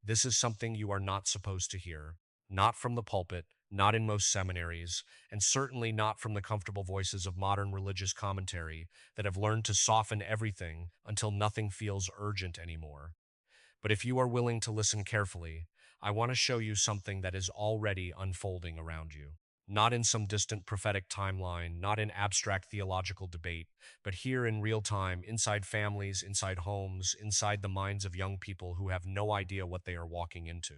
This is something you are not supposed to hear. Not from the pulpit, not in most seminaries, and certainly not from the comfortable voices of modern religious commentary that have learned to soften everything until nothing feels urgent anymore. But if you are willing to listen carefully, I want to show you something that is already unfolding around you. Not in some distant prophetic timeline, not in abstract theological debate, but here in real time, inside families, inside homes, inside the minds of young people who have no idea what they are walking into.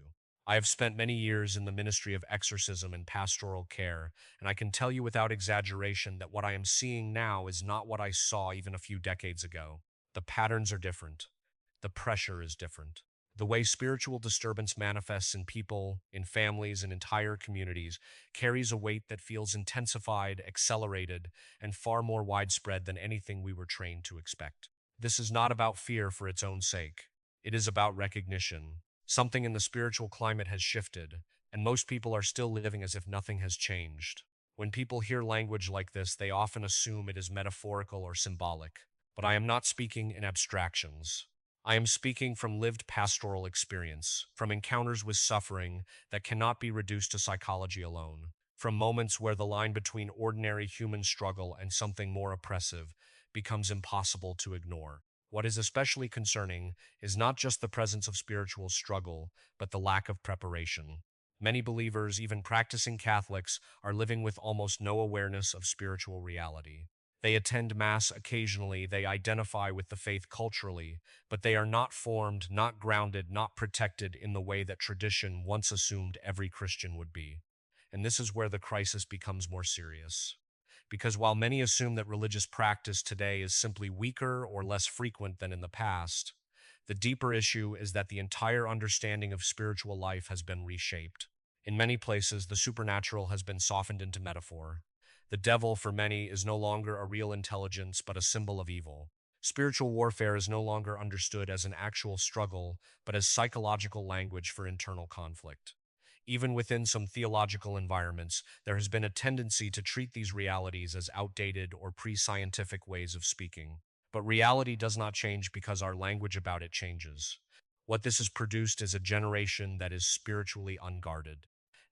I have spent many years in the ministry of exorcism and pastoral care, and I can tell you without exaggeration that what I am seeing now is not what I saw even a few decades ago. The patterns are different. The pressure is different. The way spiritual disturbance manifests in people, in families, and entire communities carries a weight that feels intensified, accelerated, and far more widespread than anything we were trained to expect. This is not about fear for its own sake. It is about recognition. Something in the spiritual climate has shifted, and most people are still living as if nothing has changed. When people hear language like this, they often assume it is metaphorical or symbolic. But I am not speaking in abstractions. I am speaking from lived pastoral experience, from encounters with suffering that cannot be reduced to psychology alone, from moments where the line between ordinary human struggle and something more oppressive becomes impossible to ignore. What is especially concerning is not just the presence of spiritual struggle, but the lack of preparation. Many believers, even practicing Catholics, are living with almost no awareness of spiritual reality. They attend Mass occasionally, they identify with the faith culturally, but they are not formed, not grounded, not protected in the way that tradition once assumed every Christian would be. And this is where the crisis becomes more serious. Because while many assume that religious practice today is simply weaker or less frequent than in the past, the deeper issue is that the entire understanding of spiritual life has been reshaped. In many places, the supernatural has been softened into metaphor. The devil, for many, is no longer a real intelligence but a symbol of evil. Spiritual warfare is no longer understood as an actual struggle, but as psychological language for internal conflict. Even within some theological environments, there has been a tendency to treat these realities as outdated or pre-scientific ways of speaking. But reality does not change because our language about it changes. What this has produced is a generation that is spiritually unguarded.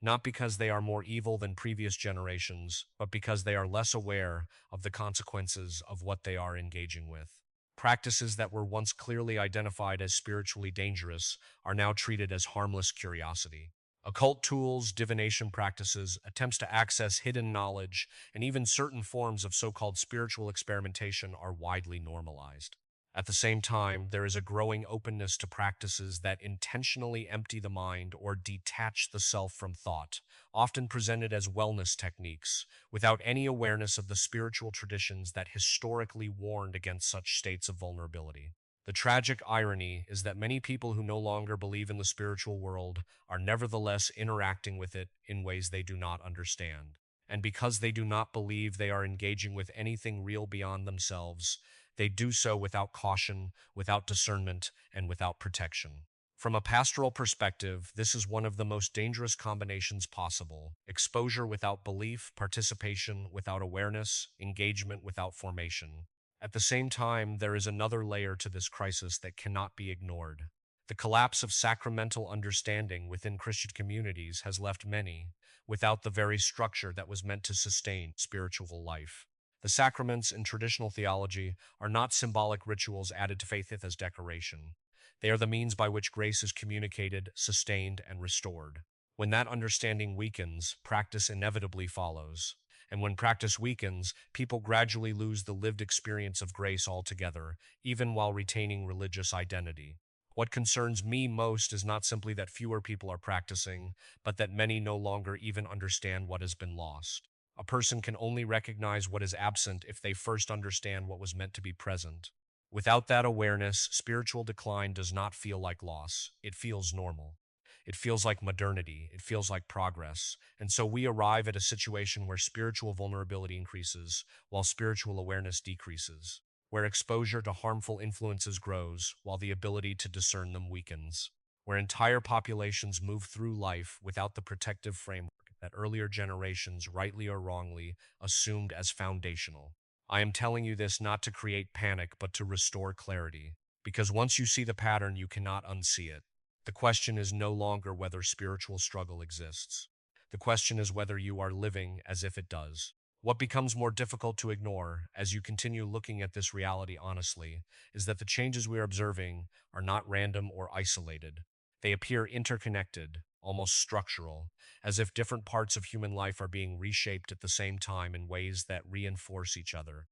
Not because they are more evil than previous generations, but because they are less aware of the consequences of what they are engaging with. Practices that were once clearly identified as spiritually dangerous are now treated as harmless curiosity. Occult tools, divination practices, attempts to access hidden knowledge, and even certain forms of so-called spiritual experimentation are widely normalized. At the same time, there is a growing openness to practices that intentionally empty the mind or detach the self from thought, often presented as wellness techniques, without any awareness of the spiritual traditions that historically warned against such states of vulnerability. The tragic irony is that many people who no longer believe in the spiritual world are nevertheless interacting with it in ways they do not understand. And because they do not believe they are engaging with anything real beyond themselves, they do so without caution, without discernment, and without protection. From a pastoral perspective, this is one of the most dangerous combinations possible: exposure without belief, participation without awareness, engagement without formation. At the same time, there is another layer to this crisis that cannot be ignored. The collapse of sacramental understanding within Christian communities has left many without the very structure that was meant to sustain spiritual life. The sacraments in traditional theology are not symbolic rituals added to faith as decoration. They are the means by which grace is communicated, sustained, and restored. When that understanding weakens, practice inevitably follows. And when practice weakens, people gradually lose the lived experience of grace altogether, even while retaining religious identity. What concerns me most is not simply that fewer people are practicing, but that many no longer even understand what has been lost. A person can only recognize what is absent if they first understand what was meant to be present. Without that awareness, spiritual decline does not feel like loss. It feels normal. It feels like modernity. It feels like progress. And so we arrive at a situation where spiritual vulnerability increases, while spiritual awareness decreases, where exposure to harmful influences grows, while the ability to discern them weakens, where entire populations move through life without the protective framework that earlier generations, rightly or wrongly, assumed as foundational. I am telling you this not to create panic, but to restore clarity. Because once you see the pattern, you cannot unsee it. The question is no longer whether spiritual struggle exists. The question is whether you are living as if it does. What becomes more difficult to ignore as you continue looking at this reality honestly is that the changes we are observing are not random or isolated. They appear interconnected, almost structural, as if different parts of human life are being reshaped at the same time in ways that reinforce each other.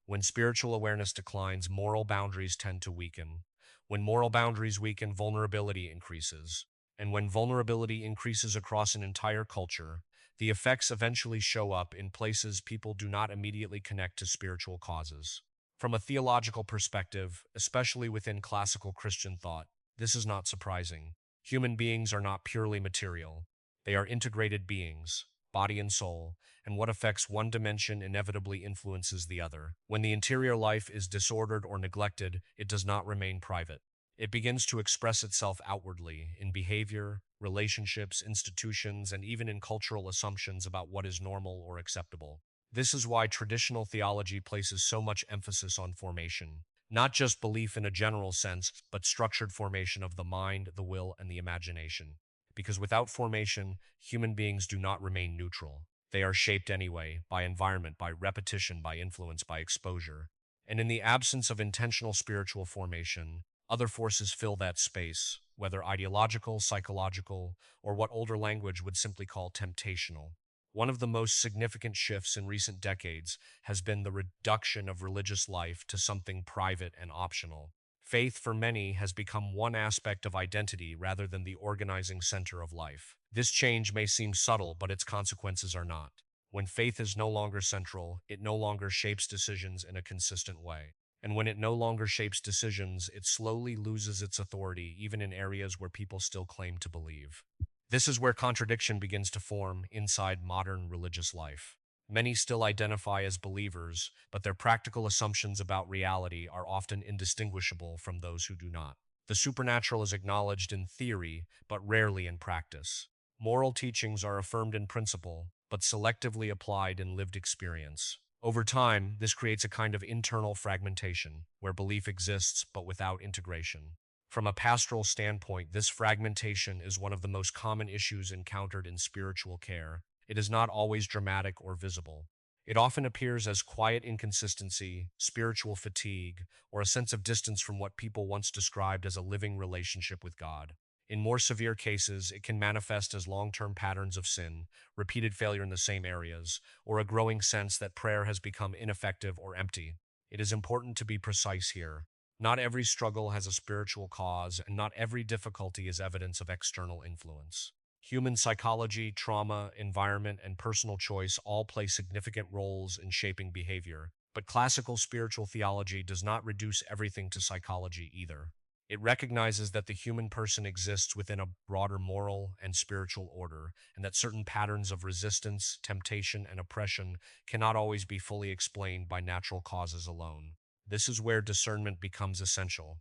When spiritual awareness declines, moral boundaries tend to weaken. When moral boundaries weaken, vulnerability increases. And when vulnerability increases across an entire culture, the effects eventually show up in places people do not immediately connect to spiritual causes. From a theological perspective, especially within classical Christian thought, this is not surprising. Human beings are not purely material. They are integrated beings, body and soul, and what affects one dimension inevitably influences the other. When the interior life is disordered or neglected, it does not remain private. It begins to express itself outwardly in behavior, relationships, institutions, and even in cultural assumptions about what is normal or acceptable. This is why traditional theology places so much emphasis on formation. Not just belief in a general sense, but structured formation of the mind, the will, and the imagination. Because without formation, human beings do not remain neutral. They are shaped anyway, by environment, by repetition, by influence, by exposure. And in the absence of intentional spiritual formation, other forces fill that space, whether ideological, psychological, or what older language would simply call temptational. One of the most significant shifts in recent decades has been the reduction of religious life to something private and optional. Faith for many has become one aspect of identity rather than the organizing center of life. This change may seem subtle, but its consequences are not. When faith is no longer central, it no longer shapes decisions in a consistent way. And when it no longer shapes decisions, it slowly loses its authority, even in areas where people still claim to believe. This is where contradiction begins to form inside modern religious life. Many still identify as believers, but their practical assumptions about reality are often indistinguishable from those who do not. The supernatural is acknowledged in theory, but rarely in practice. Moral teachings are affirmed in principle, but selectively applied in lived experience. Over time, this creates a kind of internal fragmentation, where belief exists but without integration. From a pastoral standpoint, this fragmentation is one of the most common issues encountered in spiritual care. It is not always dramatic or visible. It often appears as quiet inconsistency, spiritual fatigue, or a sense of distance from what people once described as a living relationship with God. In more severe cases, it can manifest as long-term patterns of sin, repeated failure in the same areas, or a growing sense that prayer has become ineffective or empty. It is important to be precise here. Not every struggle has a spiritual cause, and not every difficulty is evidence of external influence. Human psychology, trauma, environment, and personal choice all play significant roles in shaping behavior, but classical spiritual theology does not reduce everything to psychology either. It recognizes that the human person exists within a broader moral and spiritual order, and that certain patterns of resistance, temptation, and oppression cannot always be fully explained by natural causes alone. This is where discernment becomes essential.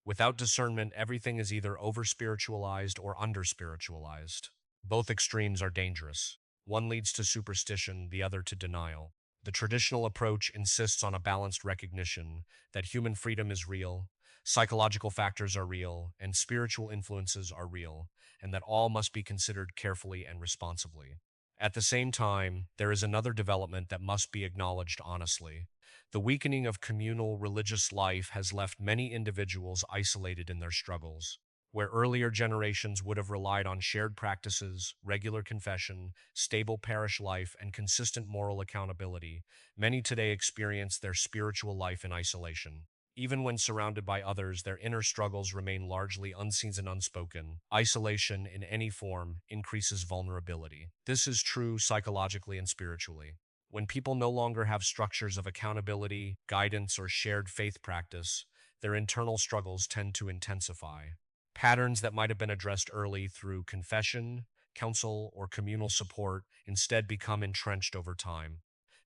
Without discernment, everything is either over-spiritualized or under-spiritualized. Both extremes are dangerous. One leads to superstition, the other to denial. The traditional approach insists on a balanced recognition that human freedom is real, psychological factors are real, and spiritual influences are real, and that all must be considered carefully and responsibly. At the same time, there is another development that must be acknowledged honestly. The weakening of communal religious life has left many individuals isolated in their struggles. Where earlier generations would have relied on shared practices, regular confession, stable parish life, and consistent moral accountability, many today experience their spiritual life in isolation. Even when surrounded by others, their inner struggles remain largely unseen and unspoken. Isolation, in any form, increases vulnerability. This is true psychologically and spiritually. When people no longer have structures of accountability, guidance, or shared faith practice, their internal struggles tend to intensify. Patterns that might have been addressed early through confession, counsel, or communal support instead become entrenched over time.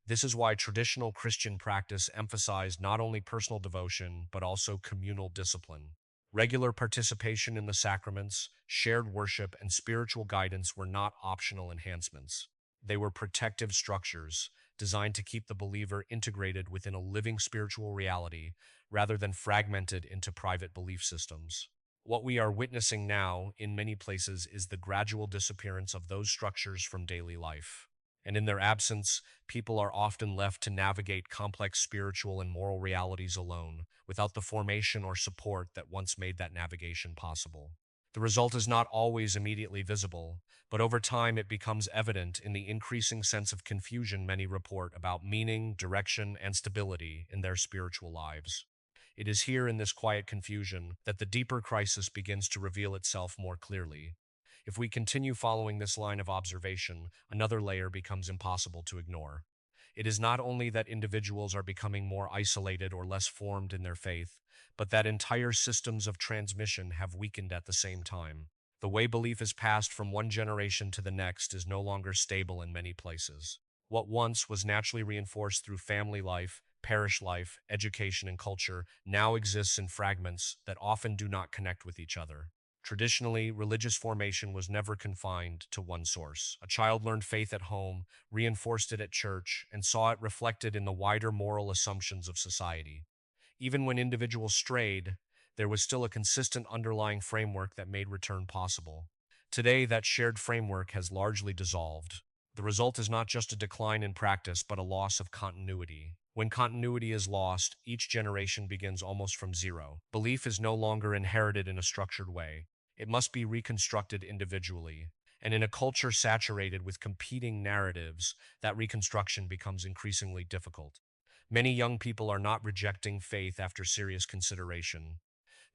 This is why traditional Christian practice emphasized not only personal devotion, but also communal discipline. Regular participation in the sacraments, shared worship, and spiritual guidance were not optional enhancements. They were protective structures designed to keep the believer integrated within a living spiritual reality rather than fragmented into private belief systems. What we are witnessing now, in many places, is the gradual disappearance of those structures from daily life. And in their absence, people are often left to navigate complex spiritual and moral realities alone, without the formation or support that once made that navigation possible. The result is not always immediately visible, but over time it becomes evident in the increasing sense of confusion many report about meaning, direction, and stability in their spiritual lives. It is here in this quiet confusion that the deeper crisis begins to reveal itself more clearly. If we continue following this line of observation, another layer becomes impossible to ignore. It is not only that individuals are becoming more isolated or less formed in their faith, but that entire systems of transmission have weakened at the same time. The way belief is passed from one generation to the next is no longer stable in many places. What once was naturally reinforced through family life, parish life, education, and culture now exists in fragments that often do not connect with each other. Traditionally, religious formation was never confined to one source. A child learned faith at home, reinforced it at church, and saw it reflected in the wider moral assumptions of society. Even when individuals strayed, there was still a consistent underlying framework that made return possible. Today, that shared framework has largely dissolved. The result is not just a decline in practice, but a loss of continuity. When continuity is lost, each generation begins almost from zero. Belief is no longer inherited in a structured way. It must be reconstructed individually. And in a culture saturated with competing narratives, that reconstruction becomes increasingly difficult. Many young people are not rejecting faith after serious consideration.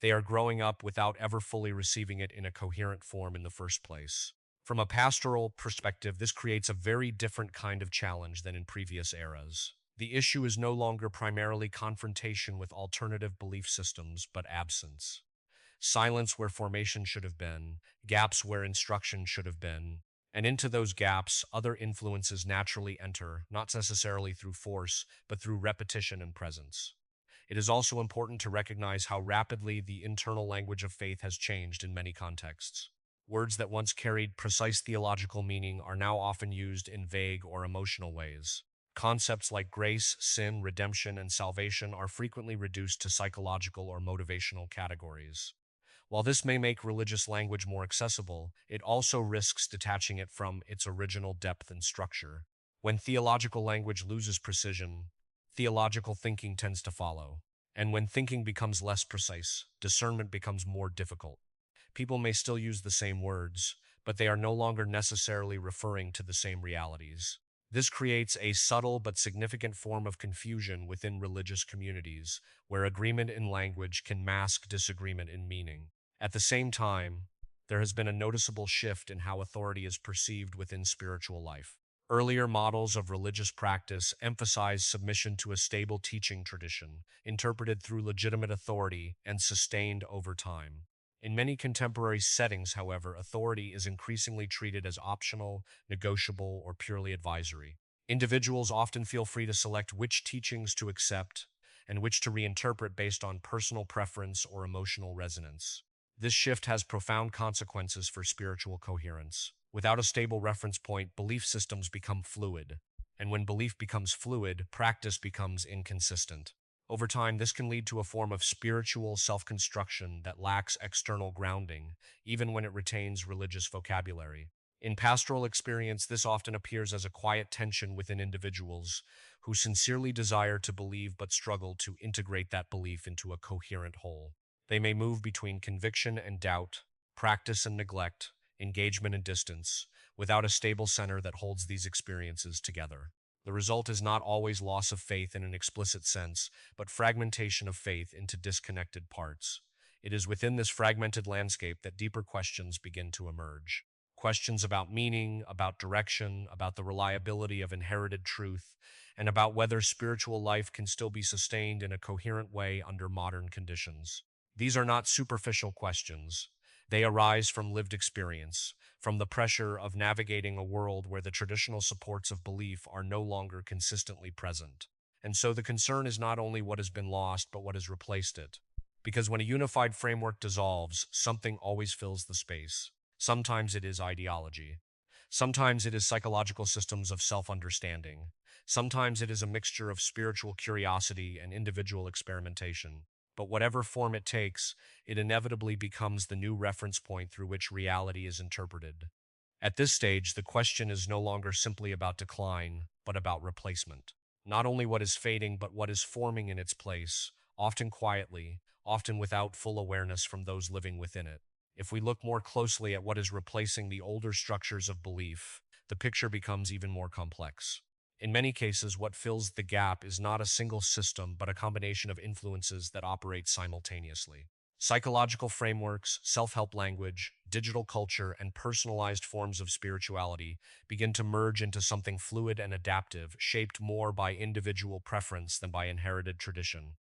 They are growing up without ever fully receiving it in a coherent form in the first place. From a pastoral perspective, this creates a very different kind of challenge than in previous eras. The issue is no longer primarily confrontation with alternative belief systems, but absence. Silence where formation should have been, gaps where instruction should have been, and into those gaps, other influences naturally enter, not necessarily through force, but through repetition and presence. It is also important to recognize how rapidly the internal language of faith has changed in many contexts. Words that once carried precise theological meaning are now often used in vague or emotional ways. Concepts like grace, sin, redemption, and salvation are frequently reduced to psychological or motivational categories. While this may make religious language more accessible, it also risks detaching it from its original depth and structure. When theological language loses precision, theological thinking tends to follow. And when thinking becomes less precise, discernment becomes more difficult. People may still use the same words, but they are no longer necessarily referring to the same realities. This creates a subtle but significant form of confusion within religious communities, where agreement in language can mask disagreement in meaning. At the same time, there has been a noticeable shift in how authority is perceived within spiritual life. Earlier models of religious practice emphasized submission to a stable teaching tradition, interpreted through legitimate authority and sustained over time. In many contemporary settings, however, authority is increasingly treated as optional, negotiable, or purely advisory. Individuals often feel free to select which teachings to accept and which to reinterpret based on personal preference or emotional resonance. This shift has profound consequences for spiritual coherence. Without a stable reference point, belief systems become fluid. And when belief becomes fluid, practice becomes inconsistent. Over time, this can lead to a form of spiritual self-construction that lacks external grounding, even when it retains religious vocabulary. In pastoral experience, this often appears as a quiet tension within individuals who sincerely desire to believe but struggle to integrate that belief into a coherent whole. They may move between conviction and doubt, practice and neglect, engagement and distance, without a stable center that holds these experiences together. The result is not always loss of faith in an explicit sense, but fragmentation of faith into disconnected parts. It is within this fragmented landscape that deeper questions begin to emerge. Questions about meaning, about direction, about the reliability of inherited truth, and about whether spiritual life can still be sustained in a coherent way under modern conditions. These are not superficial questions. They arise from lived experience, from the pressure of navigating a world where the traditional supports of belief are no longer consistently present. And so the concern is not only what has been lost, but what has replaced it. Because when a unified framework dissolves, something always fills the space. Sometimes it is ideology. Sometimes it is psychological systems of self-understanding. Sometimes it is a mixture of spiritual curiosity and individual experimentation. But whatever form it takes, it inevitably becomes the new reference point through which reality is interpreted. At this stage, the question is no longer simply about decline, but about replacement. Not only what is fading, but what is forming in its place, often quietly, often without full awareness from those living within it. If we look more closely at what is replacing the older structures of belief, the picture becomes even more complex. In many cases, what fills the gap is not a single system, but a combination of influences that operate simultaneously. Psychological frameworks, self-help language, digital culture, and personalized forms of spirituality begin to merge into something fluid and adaptive, shaped more by individual preference than by inherited tradition.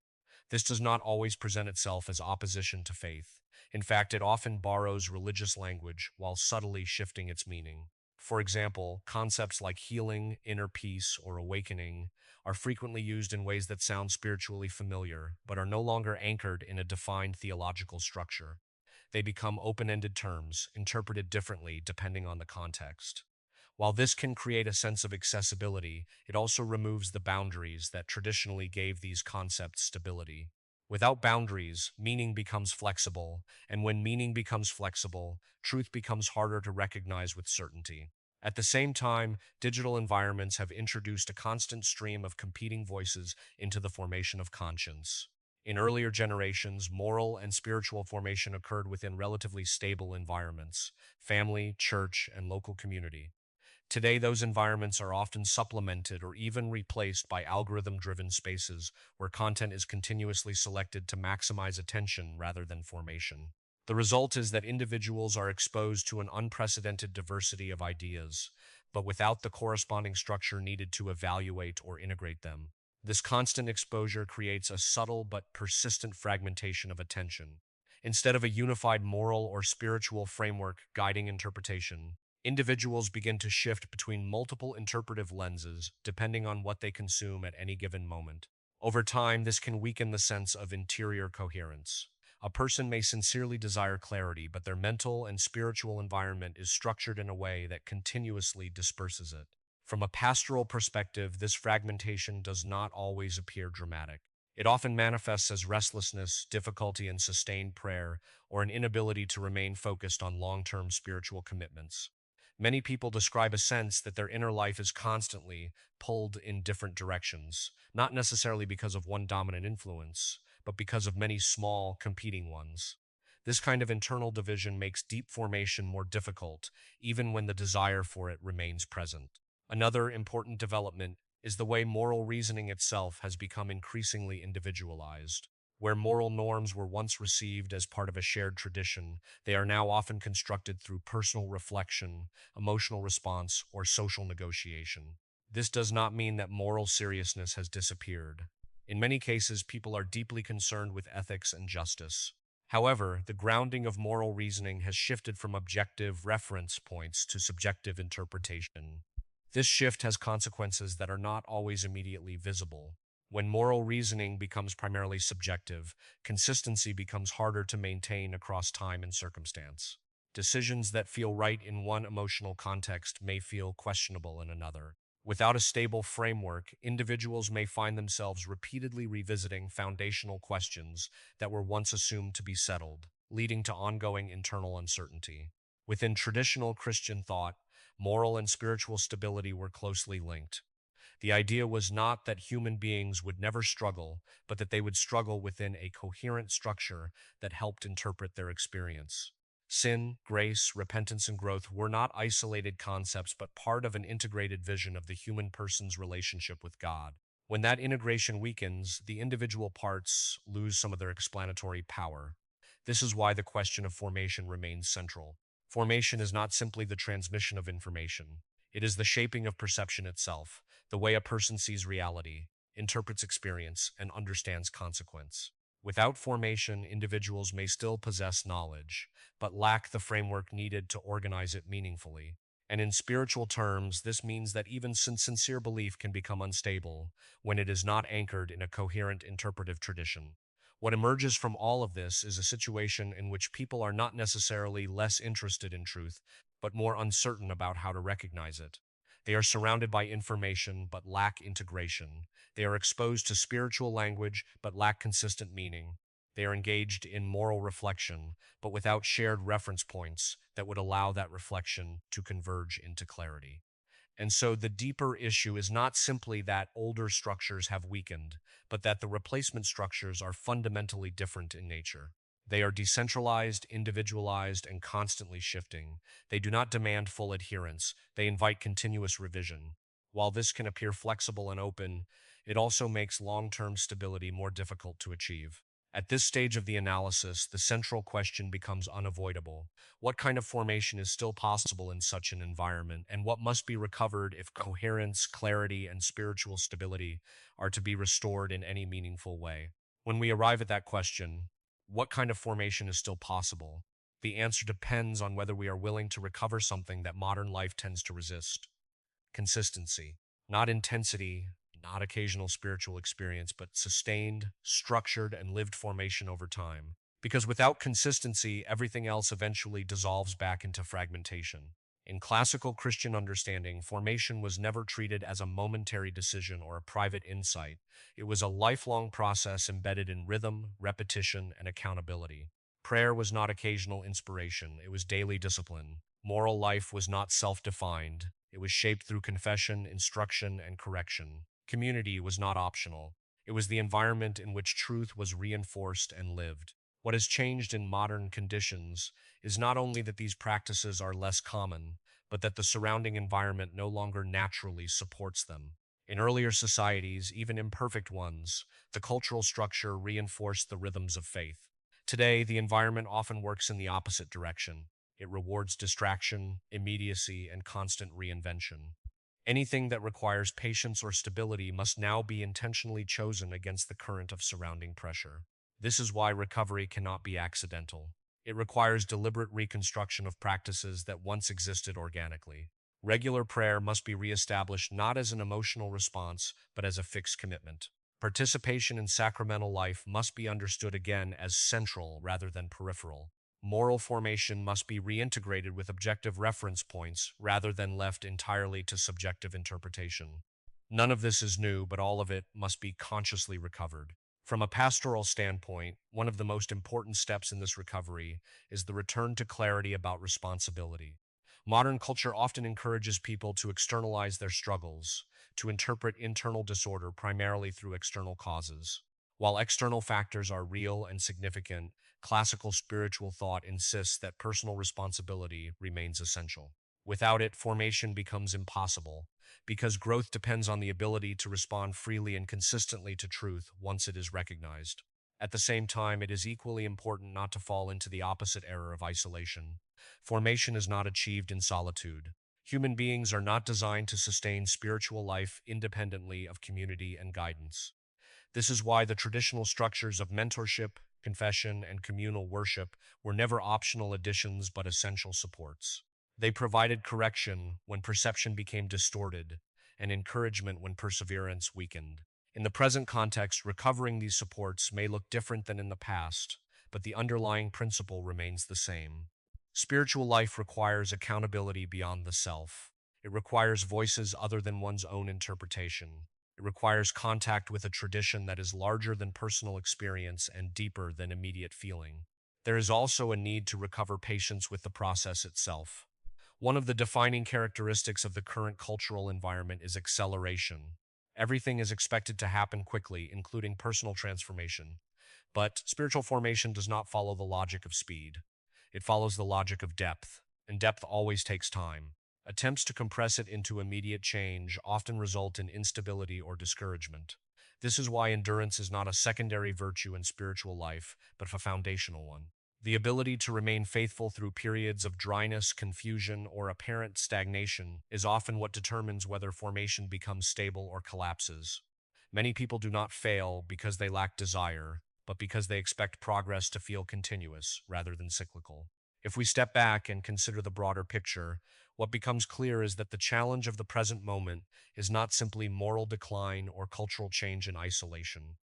This does not always present itself as opposition to faith. In fact, it often borrows religious language while subtly shifting its meaning. For example, concepts like healing, inner peace, or awakening are frequently used in ways that sound spiritually familiar, but are no longer anchored in a defined theological structure. They become open-ended terms, interpreted differently depending on the context. While this can create a sense of accessibility, it also removes the boundaries that traditionally gave these concepts stability. Without boundaries, meaning becomes flexible, and when meaning becomes flexible, truth becomes harder to recognize with certainty. At the same time, digital environments have introduced a constant stream of competing voices into the formation of conscience. In earlier generations, moral and spiritual formation occurred within relatively stable environments, family, church, and local community. Today, those environments are often supplemented or even replaced by algorithm-driven spaces where content is continuously selected to maximize attention rather than formation. The result is that individuals are exposed to an unprecedented diversity of ideas, but without the corresponding structure needed to evaluate or integrate them. This constant exposure creates a subtle but persistent fragmentation of attention. Instead of a unified moral or spiritual framework guiding interpretation, individuals begin to shift between multiple interpretive lenses depending on what they consume at any given moment. Over time, this can weaken the sense of interior coherence. A person may sincerely desire clarity, but their mental and spiritual environment is structured in a way that continuously disperses it. From a pastoral perspective, this fragmentation does not always appear dramatic. It often manifests as restlessness, difficulty in sustained prayer, or an inability to remain focused on long-term spiritual commitments. Many people describe a sense that their inner life is constantly pulled in different directions, not necessarily because of one dominant influence, but because of many small, competing ones. This kind of internal division makes deep formation more difficult, even when the desire for it remains present. Another important development is the way moral reasoning itself has become increasingly individualized. Where moral norms were once received as part of a shared tradition, they are now often constructed through personal reflection, emotional response, or social negotiation. This does not mean that moral seriousness has disappeared. In many cases, people are deeply concerned with ethics and justice. However, the grounding of moral reasoning has shifted from objective reference points to subjective interpretation. This shift has consequences that are not always immediately visible. When moral reasoning becomes primarily subjective, consistency becomes harder to maintain across time and circumstance. Decisions that feel right in one emotional context may feel questionable in another. Without a stable framework, individuals may find themselves repeatedly revisiting foundational questions that were once assumed to be settled, leading to ongoing internal uncertainty. Within traditional Christian thought, moral and spiritual stability were closely linked. The idea was not that human beings would never struggle, but that they would struggle within a coherent structure that helped interpret their experience. Sin, grace, repentance, and growth were not isolated concepts, but part of an integrated vision of the human person's relationship with God. When that integration weakens, the individual parts lose some of their explanatory power. This is why the question of formation remains central. Formation is not simply the transmission of information. It is the shaping of perception itself, the way a person sees reality, interprets experience, and understands consequence. Without formation, individuals may still possess knowledge, but lack the framework needed to organize it meaningfully. And in spiritual terms, this means that even sincere belief can become unstable when it is not anchored in a coherent interpretive tradition. What emerges from all of this is a situation in which people are not necessarily less interested in truth, but more uncertain about how to recognize it. They are surrounded by information but lack integration. They are exposed to spiritual language but lack consistent meaning. They are engaged in moral reflection, but without shared reference points that would allow that reflection to converge into clarity. And so the deeper issue is not simply that older structures have weakened, but that the replacement structures are fundamentally different in nature. They are decentralized, individualized, and constantly shifting. They do not demand full adherence, they invite continuous revision. While this can appear flexible and open, it also makes long term stability more difficult to achieve. At this stage of the analysis, the central question becomes unavoidable. What kind of formation is still possible in such an environment, and what must be recovered if coherence, clarity, and spiritual stability are to be restored in any meaningful way? When we arrive at that question, what kind of formation is still possible? The answer depends on whether we are willing to recover something that modern life tends to resist: consistency. Not intensity, not occasional spiritual experience, but sustained, structured, and lived formation over time. Because without consistency, everything else eventually dissolves back into fragmentation. In classical Christian understanding, formation was never treated as a momentary decision or a private insight. It was a lifelong process embedded in rhythm, repetition, and accountability. Prayer was not occasional inspiration, it was daily discipline. Moral life was not self-defined, it was shaped through confession, instruction, and correction. Community was not optional. It was the environment in which truth was reinforced and lived. What has changed in modern conditions is not only that these practices are less common, but that the surrounding environment no longer naturally supports them. In earlier societies, even imperfect ones, the cultural structure reinforced the rhythms of faith. Today, the environment often works in the opposite direction. It rewards distraction, immediacy, and constant reinvention. Anything that requires patience or stability must now be intentionally chosen against the current of surrounding pressure. This is why recovery cannot be accidental. It requires deliberate reconstruction of practices that once existed organically. Regular prayer must be reestablished not as an emotional response, but as a fixed commitment. Participation in sacramental life must be understood again as central rather than peripheral. Moral formation must be reintegrated with objective reference points rather than left entirely to subjective interpretation. None of this is new, but all of it must be consciously recovered. From a pastoral standpoint, one of the most important steps in this recovery is the return to clarity about responsibility. Modern culture often encourages people to externalize their struggles, to interpret internal disorder primarily through external causes. While external factors are real and significant, classical spiritual thought insists that personal responsibility remains essential. Without it, formation becomes impossible, because growth depends on the ability to respond freely and consistently to truth once it is recognized. At the same time, it is equally important not to fall into the opposite error of isolation. Formation is not achieved in solitude. Human beings are not designed to sustain spiritual life independently of community and guidance. This is why the traditional structures of mentorship, confession, and communal worship were never optional additions but essential supports. They provided correction when perception became distorted, and encouragement when perseverance weakened. In the present context, recovering these supports may look different than in the past, but the underlying principle remains the same. Spiritual life requires accountability beyond the self. It requires voices other than one's own interpretation. It requires contact with a tradition that is larger than personal experience and deeper than immediate feeling. There is also a need to recover patience with the process itself. One of the defining characteristics of the current cultural environment is acceleration. Everything is expected to happen quickly, including personal transformation. But spiritual formation does not follow the logic of speed. It follows the logic of depth, and depth always takes time. Attempts to compress it into immediate change often result in instability or discouragement. This is why endurance is not a secondary virtue in spiritual life, but a foundational one. The ability to remain faithful through periods of dryness, confusion, or apparent stagnation is often what determines whether formation becomes stable or collapses. Many people do not fail because they lack desire, but because they expect progress to feel continuous rather than cyclical. If we step back and consider the broader picture, what becomes clear is that the challenge of the present moment is not simply moral decline or cultural change in isolation.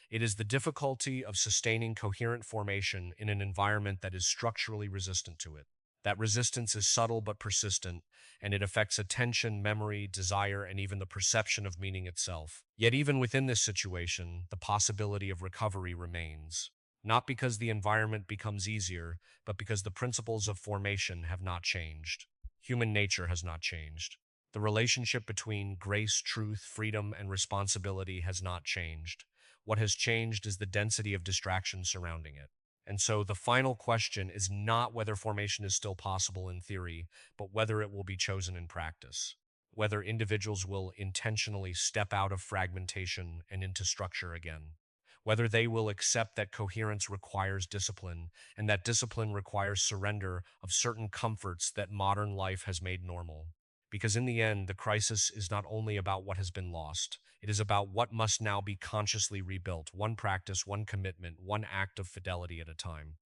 It is the difficulty of sustaining coherent formation in an environment that is structurally resistant to it. That resistance is subtle but persistent, and it affects attention, memory, desire, and even the perception of meaning itself. Yet even within this situation, the possibility of recovery remains. not because the environment becomes easier, but because the principles of formation have not changed. Human nature has not changed. The relationship between grace, truth, freedom, and responsibility has not changed. What has changed is the density of distraction surrounding it. And so the final question is not whether formation is still possible in theory, but whether it will be chosen in practice. Whether individuals will intentionally step out of fragmentation and into structure again. Whether they will accept that coherence requires discipline, and that discipline requires surrender of certain comforts that modern life has made normal. Because in the end, the crisis is not only about what has been lost, it is about what must now be consciously rebuilt, one practice, one commitment, one act of fidelity at a time.